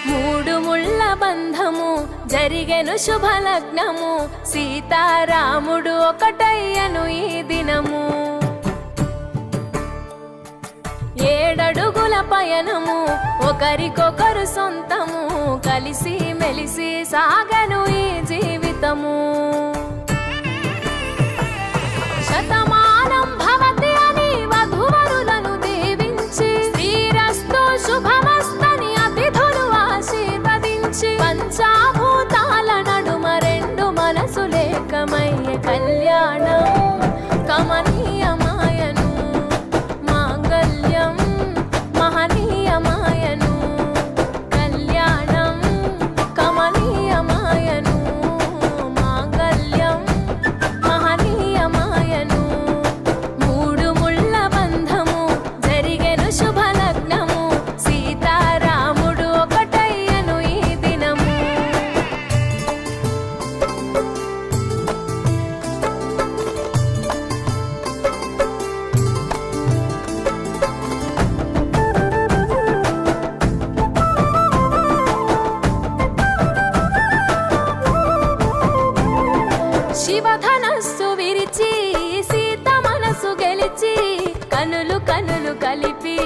మూడు ముళ్ళ బంధము జరిగెను శుభలగ్నము, సీతారాముడు ఒకటయ్యను ఈ దినము. 7 అడుగుల పయనము ఒకరికొకరు సొంతము, కలిసి మెలిసి సాగను ఈ జీవితము. శతమానం భవతి అని వధువరులను దీవించి, శ్రీరస్తు శుభమస్తని అతిథులు ఆశీర్వదించి, పంచాభూతాల నడుమ 2 మనసులేకమయ్యే కళ్యాణం కమనీయమాయను, మాంగళ్యం మహనీయమాయను. కళ్యాణం కమనీయమాయను, మాంగళ్యం మహనీయమాయను. మూడు ముళ్ళ బంధము జరిగెను శుభలగ్నము, సీతారాముడు ఒకటయ్యను ఈ దినము. శివధనస్సు విరిచి సీత మనసు గెలిచి, కనులు కనులు కలిపి